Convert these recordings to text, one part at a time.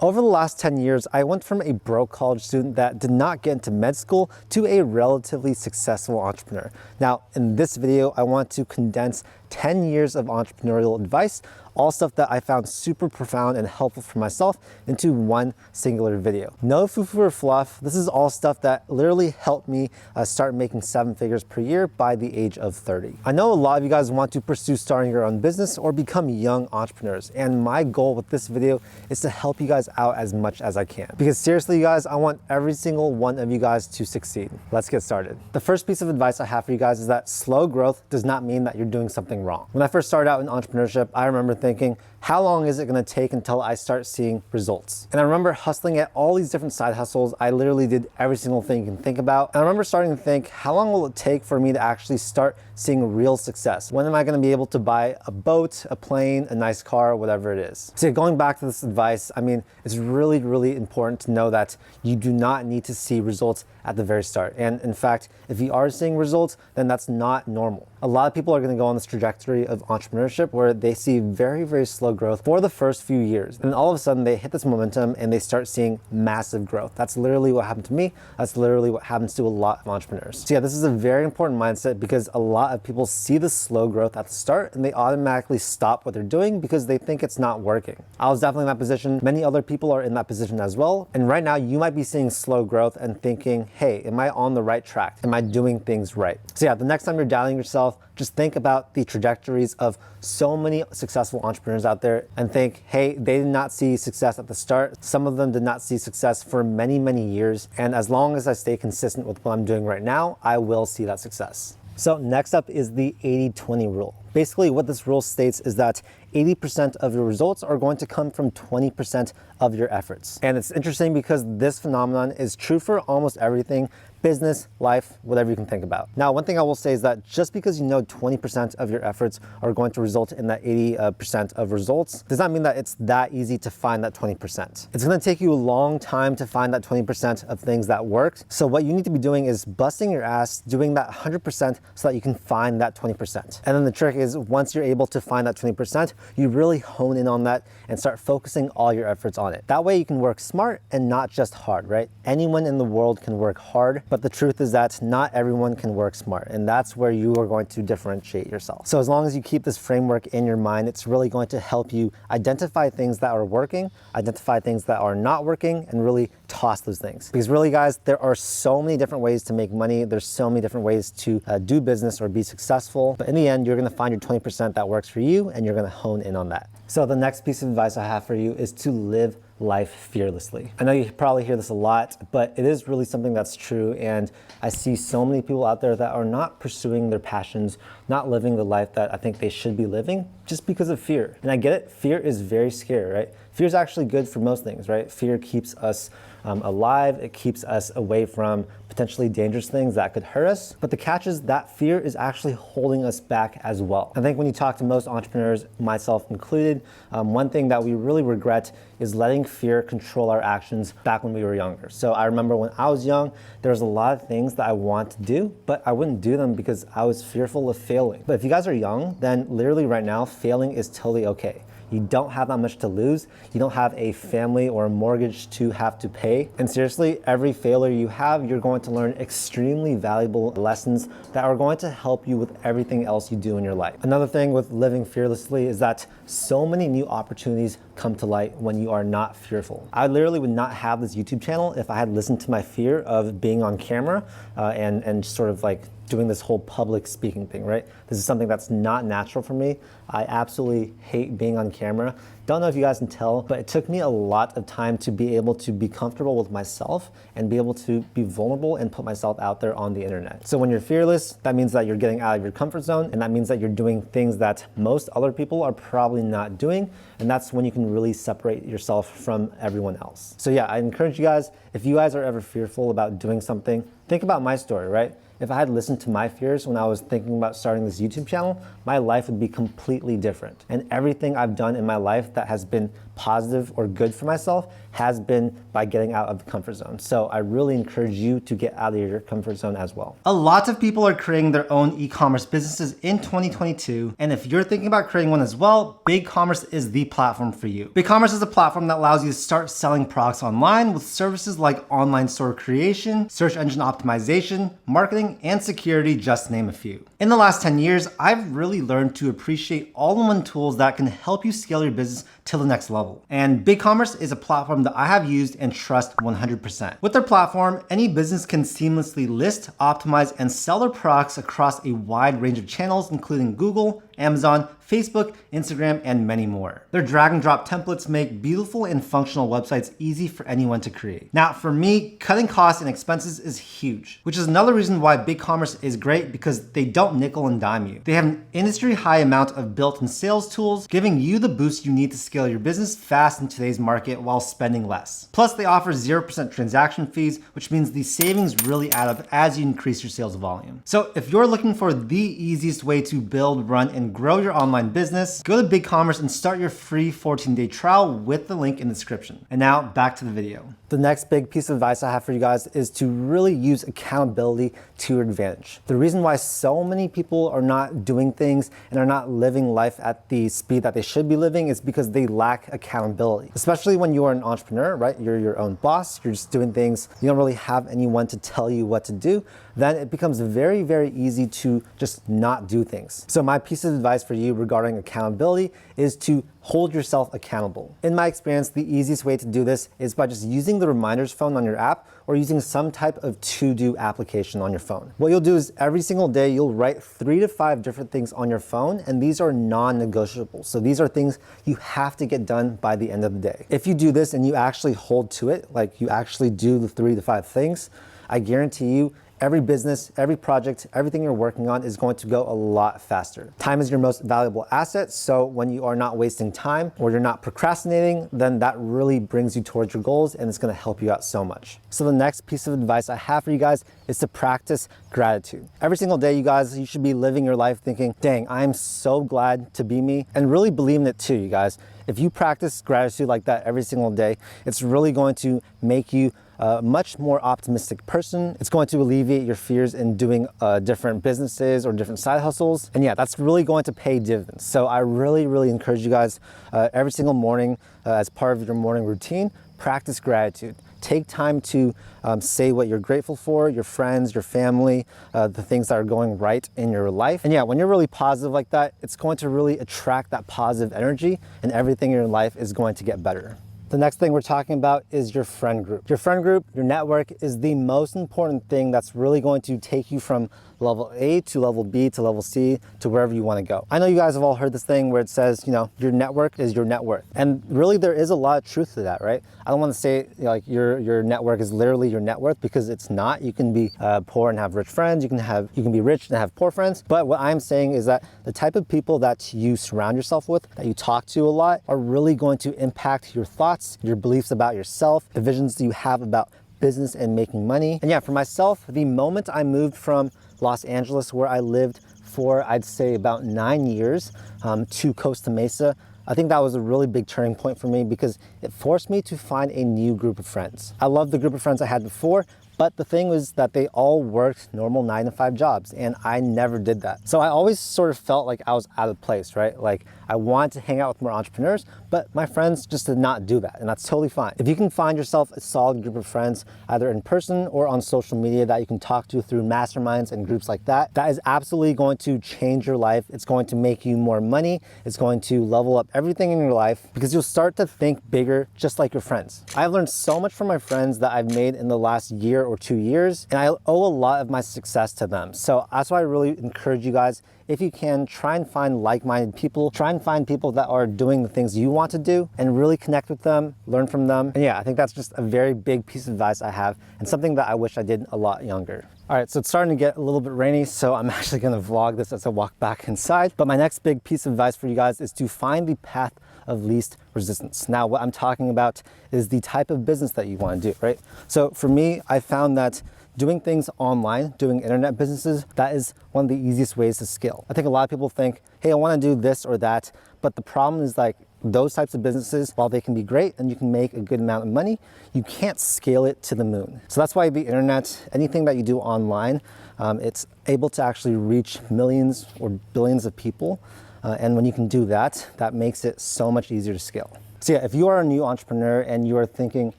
Over the last 10 years, I went from a broke college student that did not get into med school to a relatively successful entrepreneur. Now, in this video, I want to condense 10 years of entrepreneurial advice, all stuff that I found super profound and helpful for myself, into one singular video. No foo-foo or fluff. This is all stuff that literally helped me start making 7 figures per year by the age of 30. I know a lot of you guys want to pursue starting your own business or become young entrepreneurs, and my goal with this video is to help you guys out as much as I can. Because seriously, you guys, I want every single one of you guys to succeed. Let's get started. The first piece of advice I have for you guys is that slow growth does not mean that you're doing something wrong. When I first started out in entrepreneurship, I remember thinking, how long is it gonna take until I start seeing results? And I remember hustling at all these different side hustles. I literally did every single thing you can think about. And I remember starting to think, how long will it take for me to actually start seeing real success? When am I gonna be able to buy a boat, a plane, a nice car, whatever it is? So going back to this advice, I mean, it's really, really important to know that you do not need to see results at the very start. And in fact, if you are seeing results, then that's not normal. A lot of people are gonna go on this trajectory of entrepreneurship where they see very, very slow growth for the first few years. And all of a sudden they hit this momentum and they start seeing massive growth. That's literally what happened to me. That's literally what happens to a lot of entrepreneurs. So yeah, this is a very important mindset because a lot of people see the slow growth at the start and they automatically stop what they're doing because they think it's not working. I was definitely in that position. Many other people are in that position as well. And right now you might be seeing slow growth and thinking, hey, am I on the right track? Am I doing things right? So yeah, the next time you're doubting yourself, just think about the trajectories of so many successful entrepreneurs out there and think, hey, they did not see success at the start. Some of them did not see success for many, many years. And as long as I stay consistent with what I'm doing right now, I will see that success. So next up is the 80-20 rule. Basically, what this rule states is that 80% of your results are going to come from 20% of your efforts. And it's interesting because this phenomenon is true for almost everything, business, life, whatever you can think about. Now, one thing I will say is that just because you know 20% of your efforts are going to result in that 80% of results, does not mean that it's that easy to find that 20%. It's gonna take you a long time to find that 20% of things that work. So what you need to be doing is busting your ass, doing that 100% so that you can find that 20%. And then the trick is once you're able to find that 20%, you really hone in on that and start focusing all your efforts on it. That way you can work smart and not just hard, right? Anyone in the world can work hard, but the truth is that not everyone can work smart, and that's where you are going to differentiate yourself. So as long as you keep this framework in your mind, it's really going to help you identify things that are working, identify things that are not working, and really toss those things. Because really, guys, there are so many different ways to make money. There's so many different ways to do business or be successful. But in the end, you're gonna find your 20% that works for you, and you're gonna hone in on that. So the next piece of advice I have for you is to live life fearlessly. I know you probably hear this a lot, but it is really something that's true. And I see so many people out there that are not pursuing their passions, not living the life that I think they should be living just because of fear. And I get it, fear is very scary, right? Fear is actually good for most things, right? Fear keeps us alive. It keeps us away from potentially dangerous things that could hurt us. But the catch is that fear is actually holding us back as well. I think when you talk to most entrepreneurs, myself included, one thing that we really regret is letting fear control our actions back when we were younger. So I remember when I was young, there was a lot of things that I wanted to do, but I wouldn't do them because I was fearful of failing. But if you guys are young, then literally right now, failing is totally okay. You don't have that much to lose. You don't have a family or a mortgage to have to pay. And seriously, every failure you have, you're going to learn extremely valuable lessons that are going to help you with everything else you do in your life. Another thing with living fearlessly is that so many new opportunities come to light when you are not fearful. I literally would not have this YouTube channel if I had listened to my fear of being on camera and sort of like doing this whole public speaking thing, right? This is something that's not natural for me. I absolutely hate being on camera. Don't know if you guys can tell, but it took me a lot of time to be able to be comfortable with myself and be able to be vulnerable and put myself out there on the internet. So when you're fearless, that means that you're getting out of your comfort zone, and that means that you're doing things that most other people are probably not doing, and that's when you can really separate yourself from everyone else. So yeah, I encourage you guys, if you guys are ever fearful about doing something, think about my story, right? If I had listened to my fears when I was thinking about starting this YouTube channel, my life would be completely different. And everything I've done in my life that has been positive or good for myself has been by getting out of the comfort zone. So I really encourage you to get out of your comfort zone as well. A lot of people are creating their own e-commerce businesses in 2022. And if you're thinking about creating one as well, BigCommerce is the platform for you. BigCommerce is a platform that allows you to start selling products online with services like online store creation, search engine optimization, marketing, and security, just to name a few. In the last 10 years, I've really learned to appreciate all-in-one tools that can help you scale your business to the next level. And BigCommerce is a platform that I have used and trust 100%. With their platform, any business can seamlessly list, optimize, and sell their products across a wide range of channels, including Google, Amazon, Facebook, Instagram, and many more. Their drag and drop templates make beautiful and functional websites easy for anyone to create. Now, for me, cutting costs and expenses is huge, which is another reason why BigCommerce is great, because they don't nickel and dime you. They have an industry high amount of built-in sales tools, giving you the boost you need to scale your business fast in today's market while spending less. Plus, they offer 0% transaction fees, which means the savings really add up as you increase your sales volume. So if you're looking for the easiest way to build, run, and grow your online business, go to BigCommerce and start your free 14-day trial with the link in the description. And now back to the video. The next big piece of advice I have for you guys is to really use accountability to your advantage. The reason why so many people are not doing things and are not living life at the speed that they should be living is because they lack accountability. Especially when you are an entrepreneur, right? You're your own boss, you're just doing things, you don't really have anyone to tell you what to do, then it becomes very, very easy to just not do things. So my piece of advice for you regarding accountability is to hold yourself accountable. In my experience, the easiest way to do this is by just using the reminders phone on your app or using some type of to-do application on your phone. What you'll do is every single day, you'll write 3 to 5 different things on your phone, and these are non-negotiable. So these are things you have to get done by the end of the day. If you do this and you actually hold to it, like you actually do the 3 to 5 things, I guarantee you, every business, every project, everything you're working on is going to go a lot faster. Time is your most valuable asset, so when you are not wasting time or you're not procrastinating, then that really brings you towards your goals and it's gonna help you out so much. So the next piece of advice I have for you guys is to practice gratitude. Every single day, you guys, you should be living your life thinking, dang, I'm so glad to be me, and really believe in it too, you guys. If you practice gratitude like that every single day, it's really going to make you a much more optimistic person. It's going to alleviate your fears in doing different businesses or different side hustles. And yeah, that's really going to pay dividends. So I really, really encourage you guys every single morning as part of your morning routine, practice gratitude. Take time to say what you're grateful for, your friends, your family, the things that are going right in your life. And yeah, when you're really positive like that, it's going to really attract that positive energy and everything in your life is going to get better. The next thing we're talking about is your friend group. Your friend group, your network is the most important thing that's really going to take you from level A to level B to level C to wherever you want to go. I know you guys have all heard this thing where it says, you know, your network is your net worth. And really there is a lot of truth to that, right? I don't want to say like your network is literally your net worth, because it's not. You can be poor and have rich friends. You can be rich and have poor friends. But what I'm saying is that the type of people that you surround yourself with, that you talk to a lot, are really going to impact your thoughts, your beliefs about yourself, the visions that you have about business and making money. And yeah, for myself, the moment I moved from Los Angeles, where I lived for, I'd say about 9 years, to Costa Mesa, I think that was a really big turning point for me because it forced me to find a new group of friends. I loved the group of friends I had before, but the thing was that they all worked normal 9-to-5 jobs, and I never did that. So I always sort of felt like I was out of place, right? Like I wanted to hang out with more entrepreneurs, but my friends just did not do that, and that's totally fine. If you can find yourself a solid group of friends, either in person or on social media, that you can talk to through masterminds and groups like that, that is absolutely going to change your life. It's going to make you more money. It's going to level up everything in your life because you'll start to think bigger, just like your friends. I've learned so much from my friends that I've made in the last year or 2 years, and I owe a lot of my success to them. So that's why I really encourage you guys, if you can, try and find like-minded people, try and find people that are doing the things you want to do and really connect with them, learn from them. And yeah, I think that's just a very big piece of advice I have and something that I wish I did a lot younger. All right, so it's starting to get a little bit rainy, so I'm actually gonna vlog this as I walk back inside. But my next big piece of advice for you guys is to find the path of least resistance. Now, what I'm talking about is the type of business that you wanna do, right? So for me, I found that doing things online, doing internet businesses, that is one of the easiest ways to scale. I think a lot of people think, hey, I wanna do this or that, but the problem is like, those types of businesses, while they can be great and you can make a good amount of money, you can't scale it to the moon. So that's why the internet, anything that you do online, it's able to actually reach millions or billions of people. And when you can do that, that makes it so much easier to scale. So yeah, if you are a new entrepreneur and you are thinking,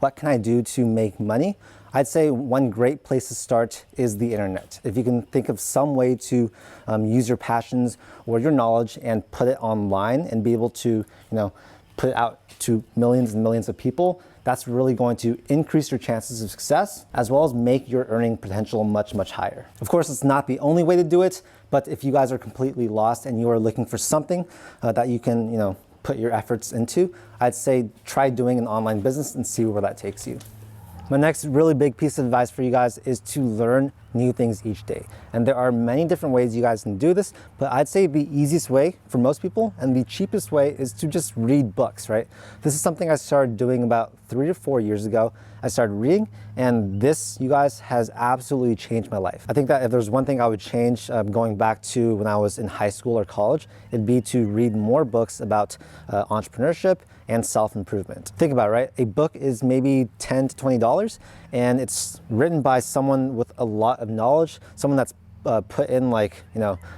what can I do to make money? I'd say one great place to start is the internet. If you can think of some way to use your passions or your knowledge and put it online and be able to, put it out to millions and millions of people, that's really going to increase your chances of success as well as make your earning potential much, much higher. Of course, it's not the only way to do it, but if you guys are completely lost and you are looking for something that you can, put your efforts into, I'd say try doing an online business and see where that takes you. My next really big piece of advice for you guys is to learn new things each day. And there are many different ways you guys can do this, but I'd say the easiest way for most people and the cheapest way is to just read books, right? This is something I started doing about 3 to 4 years ago. I started reading, and this, you guys, has absolutely changed my life. I think that if there's one thing I would change going back to when I was in high school or college, it'd be to read more books about entrepreneurship and self-improvement. Think about it, right? A book is maybe $10 to $20, and it's written by someone with a lot of knowledge, someone that's put in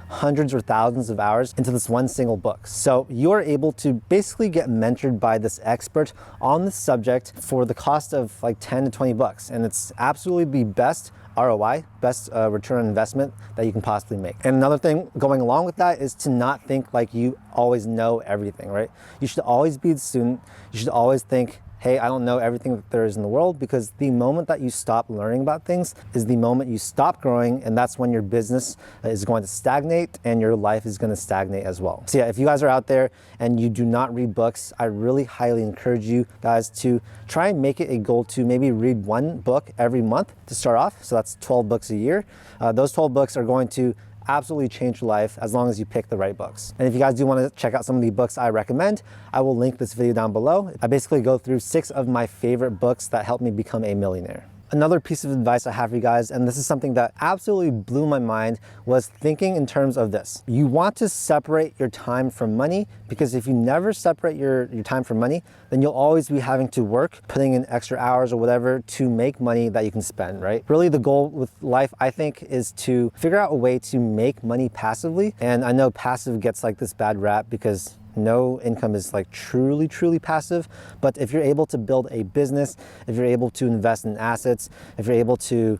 hundreds or thousands of hours into this one single book. So you're able to basically get mentored by this expert on the subject for the cost of like 10 to 20 bucks. And it's absolutely the best ROI, best return on investment that you can possibly make. And another thing going along with that is to not think like you always know everything, right? You should always be the student. You should always think, hey, I don't know everything that there is in the world, because the moment that you stop learning about things is the moment you stop growing, and that's when your business is going to stagnate and your life is going to stagnate as well. So yeah, if you guys are out there and you do not read books, I really highly encourage you guys to try and make it a goal to maybe read one book every month to start off. So that's 12 books a year. Those 12 books are going to absolutely change your life as long as you pick the right books. And if you guys do want to check out some of the books I recommend, I will link this video down below. I basically go through 6 of my favorite books that helped me become a millionaire. Another piece of advice I have for you guys, and this is something that absolutely blew my mind, was thinking in terms of this. You want to separate your time from money, because if you never separate your time from money, then you'll always be having to work, putting in extra hours or whatever to make money that you can spend, right? Really, the goal with life, I think, is to figure out a way to make money passively. And I know passive gets like this bad rap because no income is like truly passive. But if you're able to build a business, if you're able to invest in assets, if you're able to,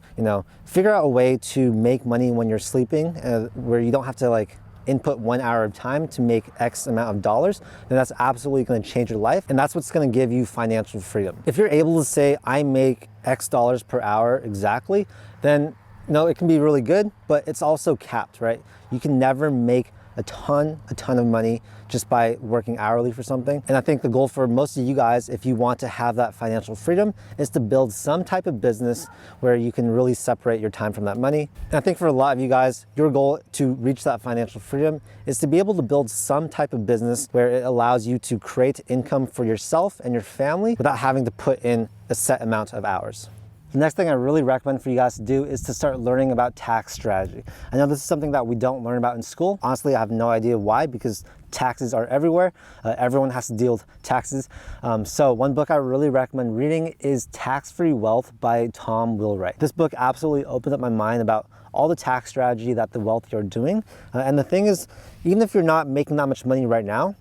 figure out a way to make money when you're sleeping, where you don't have to like input 1 hour of time to make X amount of dollars, then that's absolutely going to change your life. And that's what's going to give you financial freedom. If you're able to say, I make X dollars per hour exactly, then it can be really good, but it's also capped, right? You can never make a ton of money just by working hourly for something. And I think the goal for most of you guys, if you want to have that financial freedom, is to build some type of business where you can really separate your time from that money. And I think for a lot of you guys, your goal to reach that financial freedom is to be able to build some type of business where it allows you to create income for yourself and your family without having to put in a set amount of hours. The next thing I really recommend for you guys to do is to start learning about tax strategy. I know this is something that we don't learn about in school. Honestly, I have no idea why, because taxes are everywhere. Everyone has to deal with taxes. So one book I really recommend reading is Tax-Free Wealth by Tom Wheelwright. This book absolutely opened up my mind about all the tax strategy that the wealthy are doing. And the thing is, even if you're not making that much money right now,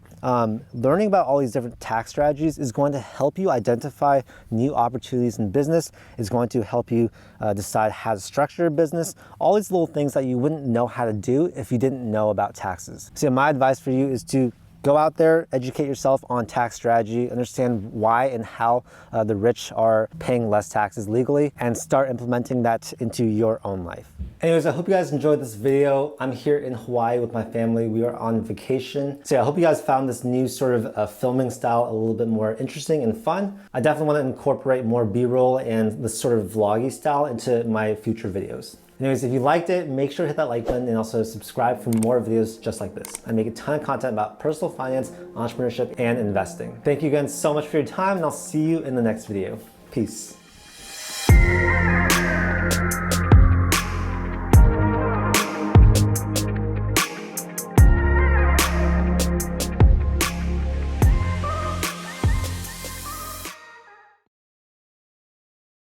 learning about all these different tax strategies is going to help you identify new opportunities in business. It's going to help you decide how to structure a business, all these little things that you wouldn't know how to do if you didn't know about taxes. So my advice for you is to go out there, educate yourself on tax strategy, understand why and how the rich are paying less taxes legally, and start implementing that into your own life. Anyways, I hope you guys enjoyed this video. I'm here in Hawaii with my family. We are on vacation. So yeah, I hope you guys found this new sort of filming style a little bit more interesting and fun. I definitely want to incorporate more B-roll and this sort of vloggy style into my future videos. Anyways, if you liked it, make sure to hit that like button and also subscribe for more videos just like this. I make a ton of content about personal finance, entrepreneurship, and investing. Thank you again so much for your time, and I'll see you in the next video. Peace.